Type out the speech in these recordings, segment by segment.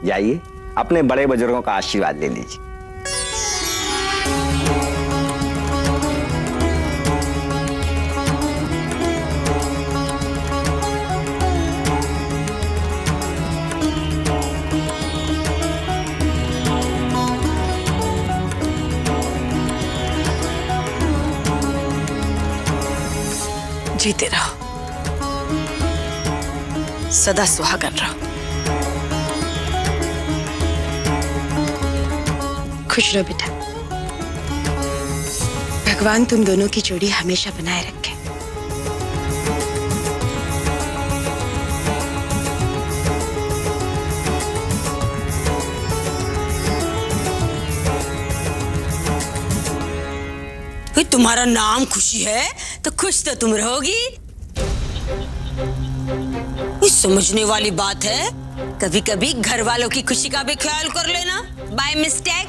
जाइए अपने बड़े बुजुर्गों का आशीर्वाद ले लीजिए। जीते रहो, सदा सुहागन रहो। खुश रहो बेटा। भगवान तुम दोनों की जोड़ी हमेशा बनाए रखे। तुम्हारा नाम खुशी है तो खुश तो तुम रहोगी। समझने वाली बात है, कभी कभी घर वालों की खुशी का भी ख्याल कर लेना बाय मिस्टेक।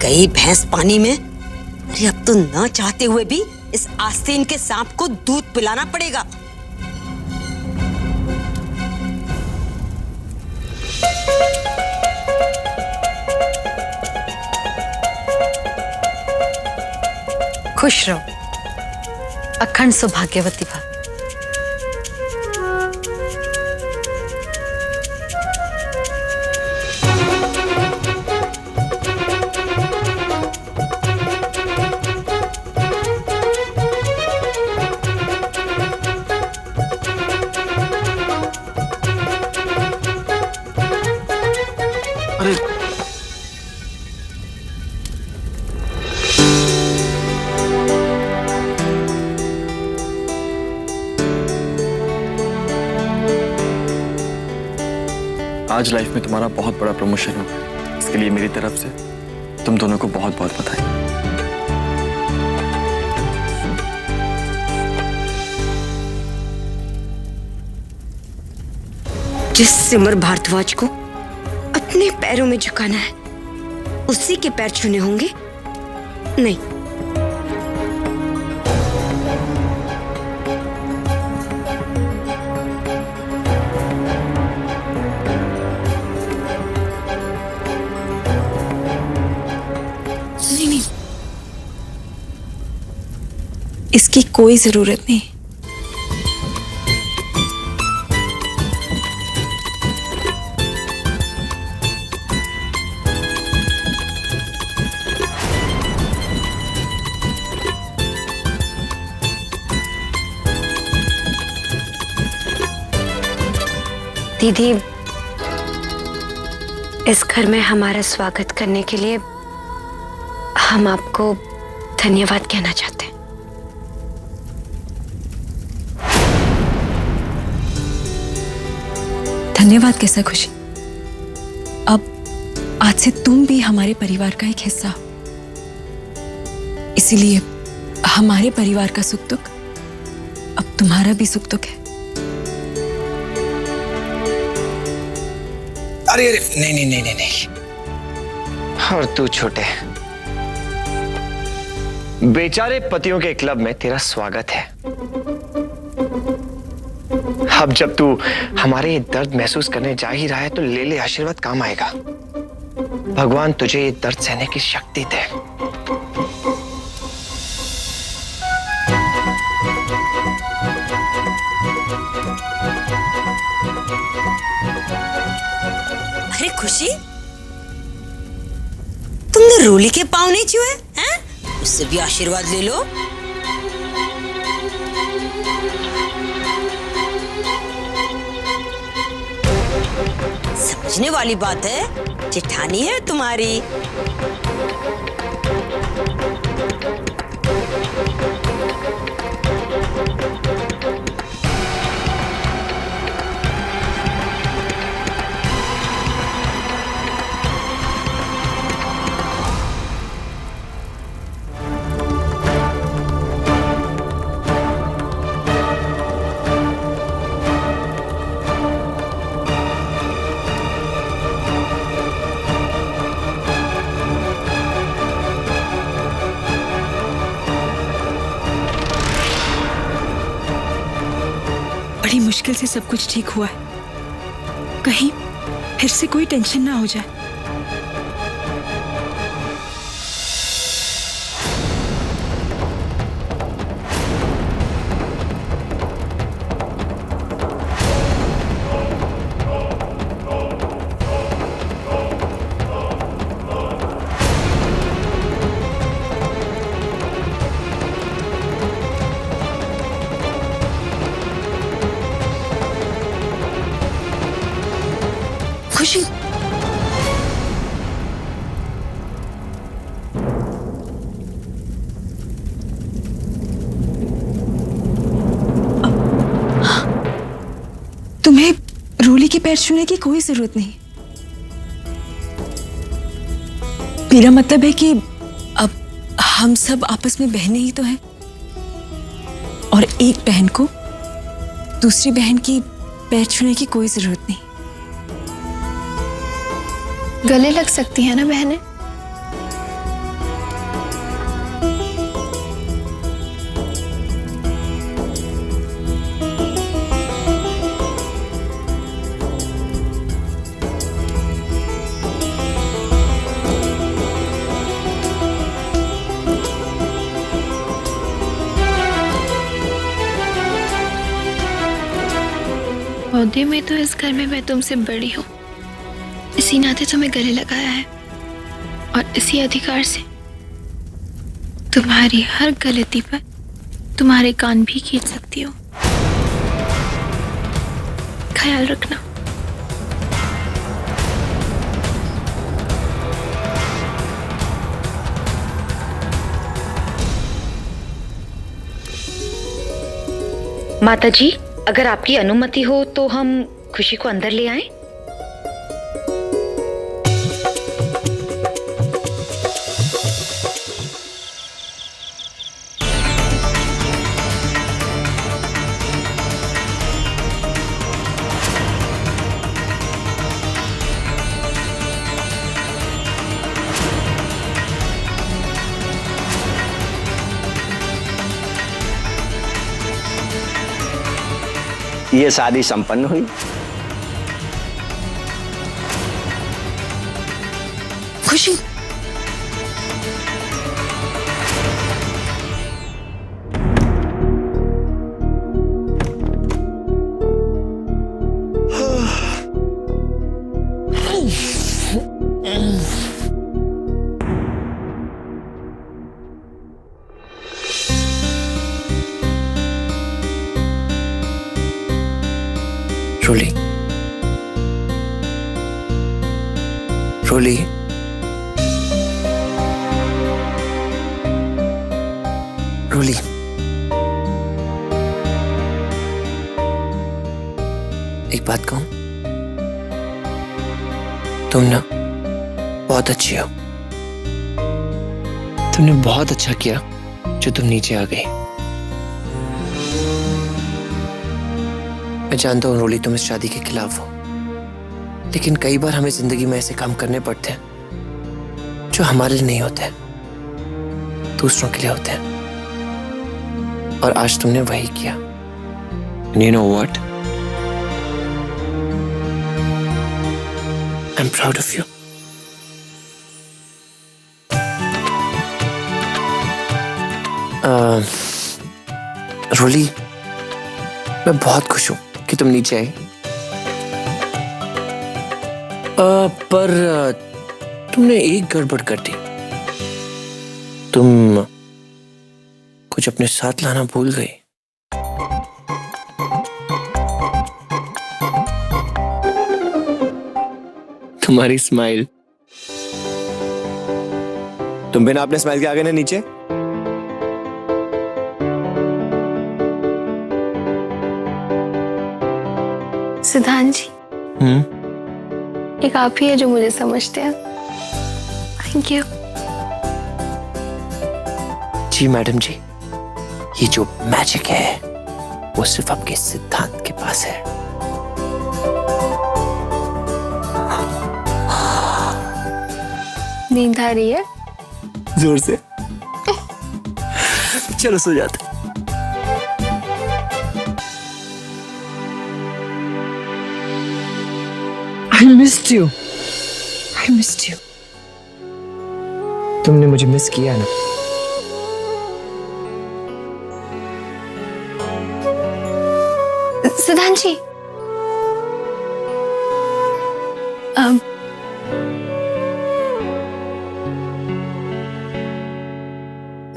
गई भैंस पानी में। अरे अब तो न चाहते हुए भी इस आस्तीन के सांप को दूध पिलाना पड़ेगा। खुश रहो, अखंड सौभाग्यवती भव। आज लाइफ में तुम्हारा बहुत बड़ा प्रमोशन होगा। इसके लिए मेरी तरफ से तुम दोनों को बहुत बहुत बधाई। जिस सिमर भारद्वाज को अपने पैरों में झुकाना है, उसी के पैर छूने होंगे। नहीं, इसकी कोई जरूरत नहीं। दीदी, इस घर में हमारा स्वागत करने के लिए हम आपको धन्यवाद कहना चाहते हैं। धन्यवाद कैसा खुशी? अब आज से तुम भी हमारे परिवार का एक हिस्सा हो। इसीलिए हमारे परिवार का सुख दुख अब तुम्हारा भी सुख दुख है। अरे अरे नहीं नहीं नहीं नहीं नहीं। और तू छोटे, बेचारे पतियों के क्लब में तेरा स्वागत है। अब जब तू हमारे ये दर्द महसूस करने जा ही रहा है तो ले ले आशीर्वाद, काम आएगा। भगवान तुझे ये दर्द सहने की शक्ति दे। अरे खुशी, तुमने रोली के पाँव नहीं छुए हैं? उससे भी आशीर्वाद ले लो। समझने वाली बात है, जेठानी है तुम्हारी। मुश्किल से सब कुछ ठीक हुआ है। कहीं फिर से कोई टेंशन ना हो जाए। खुशी, तुम्हें रोली के पैर छूने की कोई जरूरत नहीं। मेरा मतलब है कि अब हम सब आपस में बहनें ही तो हैं, और एक बहन को दूसरी बहन की पैर छूने की कोई जरूरत नहीं। गले लग सकती है ना बहनें? पौधे में तो इस घर में मैं तुमसे बड़ी हूँ, इसी नाते तुम्हें गले लगाया है, और इसी अधिकार से तुम्हारी हर गलती पर तुम्हारे कान भी खींच सकती हूँ। ख्याल रखना। माताजी, अगर आपकी अनुमति हो तो हम खुशी को अंदर ले आएं? ये शादी संपन्न हुई। खुशी, रोली, रोली, रोली, एक बात कहूं, तुम ना बहुत अच्छी हो। तुमने बहुत अच्छा किया जो तुम नीचे आ गई। मैं जानता हूं रोली, तुम इस शादी के खिलाफ हो, लेकिन कई बार हमें जिंदगी में ऐसे काम करने पड़ते हैं जो हमारे लिए नहीं होते, दूसरों के लिए होते हैं, और आज तुमने वही किया। And you know what? I'm proud of you. रोली, मैं बहुत खुश हूं कि तुम नीचे आई। पर तुमने एक गड़बड़ कर दी। तुम कुछ अपने साथ लाना भूल गई। तुम्हारी स्माइल। तुम बिना अपने स्माइल के आ गए ना नीचे। सिद्धांत जी, एक आप ही है जो मुझे समझते हैं। Thank you. जी मैडम जी, ये जो मैजिक है वो सिर्फ आपके सिद्धांत के पास है। नींद आ रही है? जोर से। चलो सो जाते। I missed you. I missed you. तुमने मुझे मिस किया ना? सिद्धांत जी,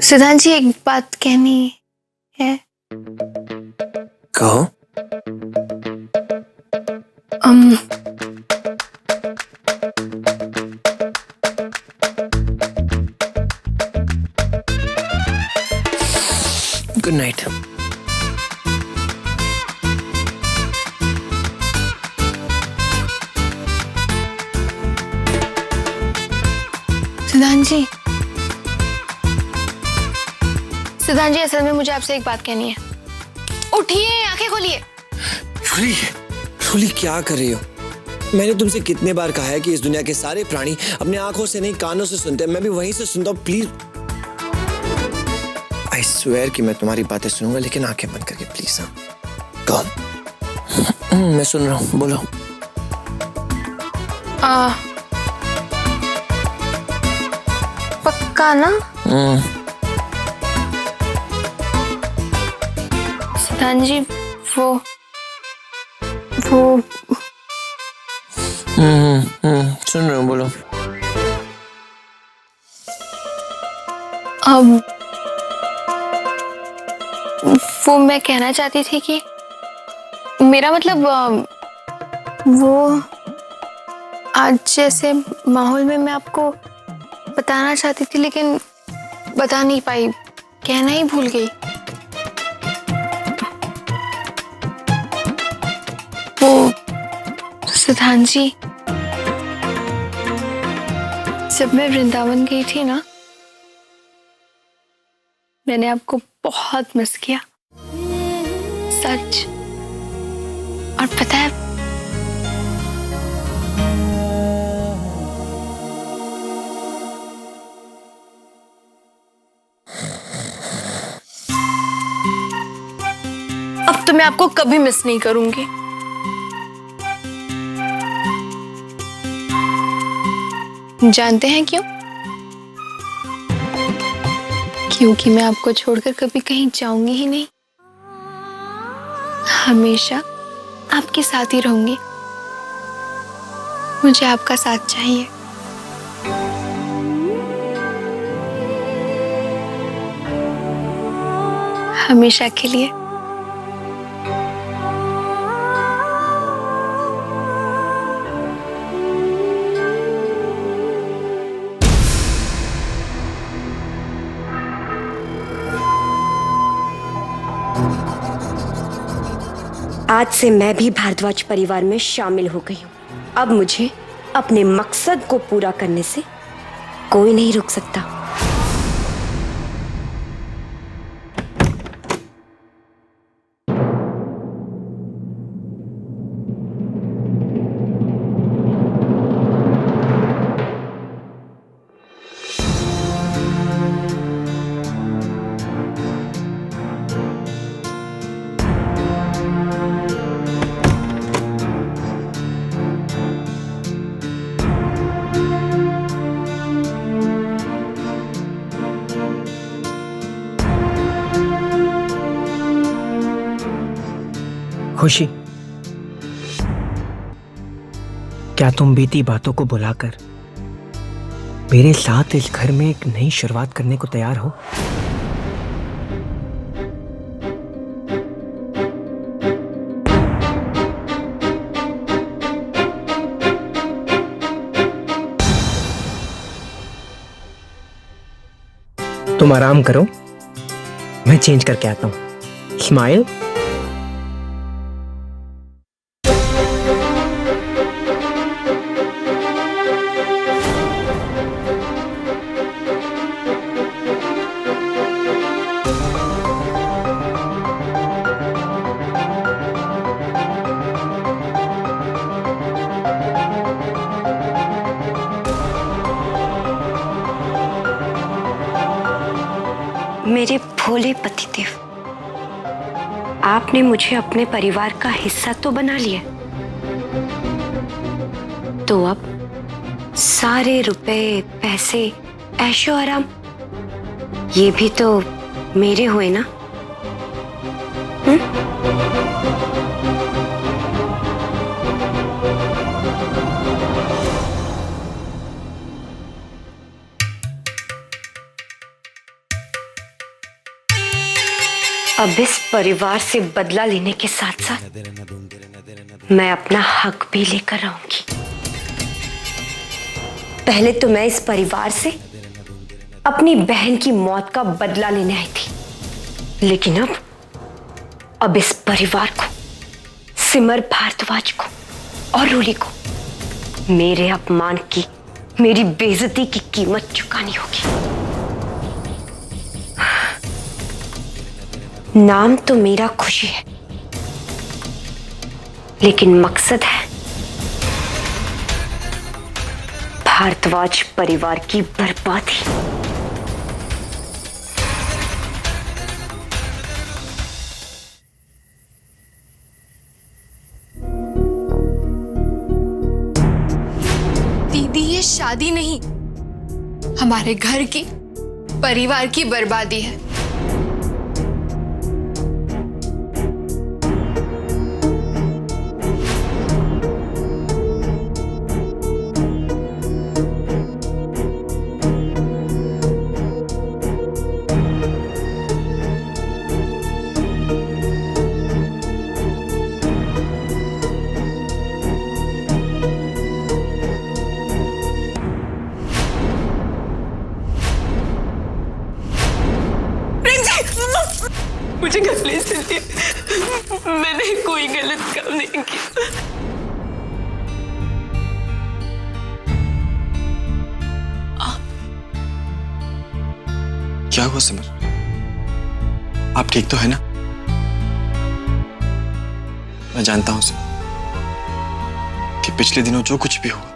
सिद्धांत जी, एक बात कहनी है। कहो। Good night. सिद्धांत जी, सिद्धांत जी, असल में मुझे आपसे एक बात कहनी है। उठिए, आंखें खोलिए। रूली, रूली क्या कर रही हो? मैंने तुमसे कितने बार कहा है कि इस दुनिया के सारे प्राणी अपने आंखों से नहीं कानों से सुनते हैं। मैं भी वहीं से सुनता हूँ। प्लीज, आई स्वेयर कि मैं तुम्हारी बातें सुनूंगा, लेकिन आंखें बंद करके प्लीज। हाँ, कहो। मैं सुन रहा हूँ, बोलो। पक्का ना? सिद्धांत जी, वो सुन रहा हूँ, बोलो। वो मैं कहना चाहती थी कि मेरा मतलब वो आज जैसे माहौल में मैं आपको बताना चाहती थी, लेकिन बता नहीं पाई, कहना ही भूल गई। वो सिद्धांत जी, जब मैं वृंदावन गई थी ना, मैंने आपको बहुत मिस किया, सच। और पता है, अब तो मैं आपको कभी मिस नहीं करूंगी। जानते हैं क्यों? क्योंकि मैं आपको छोड़कर कभी कहीं जाऊंगी ही नहीं, हमेशा आपके साथ ही रहूंगी। मुझे आपका साथ चाहिए। हमेशा के लिए। आज से मैं भी भारद्वाज परिवार में शामिल हो गई हूँ। अब मुझे अपने मकसद को पूरा करने से कोई नहीं रोक सकता। खुशी, क्या तुम बीती बातों को भुलाकर मेरे साथ इस घर में एक नई शुरुआत करने को तैयार हो? तुम आराम करो, मैं चेंज करके आता हूं। स्माइल। मेरे भोले पतिदेव, आपने मुझे अपने परिवार का हिस्सा तो बना लिया, तो अब सारे रुपए पैसे ऐशो आराम ये भी तो मेरे हुए ना। अब इस परिवार से बदला लेने के साथ साथ मैं अपना हक भी लेकर आऊंगी। पहले तो मैं इस परिवार से अपनी बहन की मौत का बदला लेने आई थी, लेकिन अब इस परिवार को, सिमर भारद्वाज को और रूली को मेरे अपमान की, मेरी बेइज्जती की कीमत चुकानी होगी। नाम तो मेरा खुशी है, लेकिन मकसद है भारद्वाज परिवार की बर्बादी। दीदी ये शादी नहीं, हमारे घर की, परिवार की बर्बादी है। मुझे गले से मैंने कोई गलत काम नहीं किया। क्या हुआ सिमर? आप ठीक तो है ना? मैं जानता हूं सिमर कि पिछले दिनों जो कुछ भी हुआ,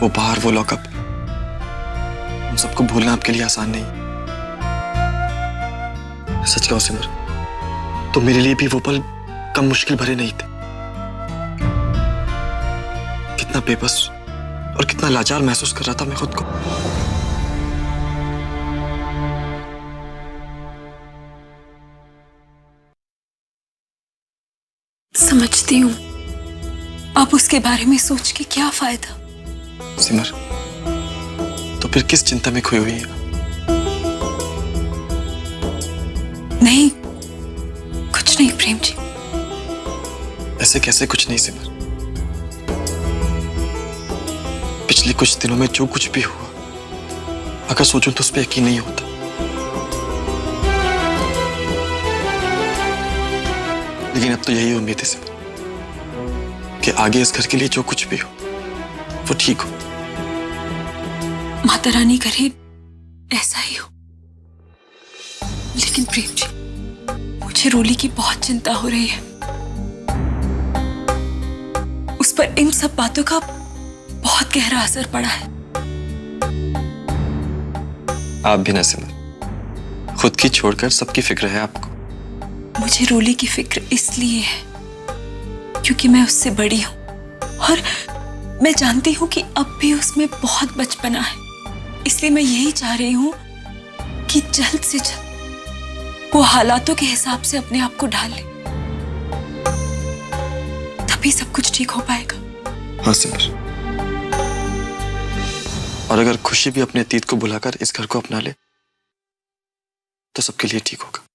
वो बाहर, वो लॉकअप, उन सबको भूलना आपके लिए आसान नहीं। सच कहो सिमर, तो मेरे लिए भी वो पल कम मुश्किल भरे नहीं थे। कितना बेबस और कितना लाचार महसूस कर रहा था मैं खुद को। समझती हूँ, अब उसके बारे में सोच के क्या फायदा। सिमर, तो फिर किस चिंता में खोई हुई है? नहीं, कुछ नहीं प्रेम जी। ऐसे कैसे कुछ नहीं सिमर? पिछले कुछ दिनों में जो कुछ भी हुआ, अगर सोचूं तो उस पर यकीन नहीं होता। लेकिन अब तो यही उम्मीद है सिमर कि आगे इस घर के लिए जो कुछ भी हो, वो ठीक हो। माता रानी करे ऐसा ही हो। लेकिन प्रेम जी, मुझे रूली की बहुत चिंता हो रही है। उस पर इन सब बातों का बहुत गहरा असर पड़ा है। आप भी ना सिमर, खुद की छोड़कर सबकी फिक्र है आपको। मुझे रूली की फिक्र इसलिए है क्योंकि मैं उससे बड़ी हूं और मैं जानती हूं कि अब भी उसमें बहुत बचपना है। इसलिए मैं यही चाह रही हूं कि जल्द से जल्द वो हालातों के हिसाब से अपने आप को ढाल ले, तभी सब कुछ ठीक हो पाएगा। हाँ सिमर, और अगर खुशी भी अपने अतीत को भुलाकर इस घर को अपना ले, तो सबके लिए ठीक होगा।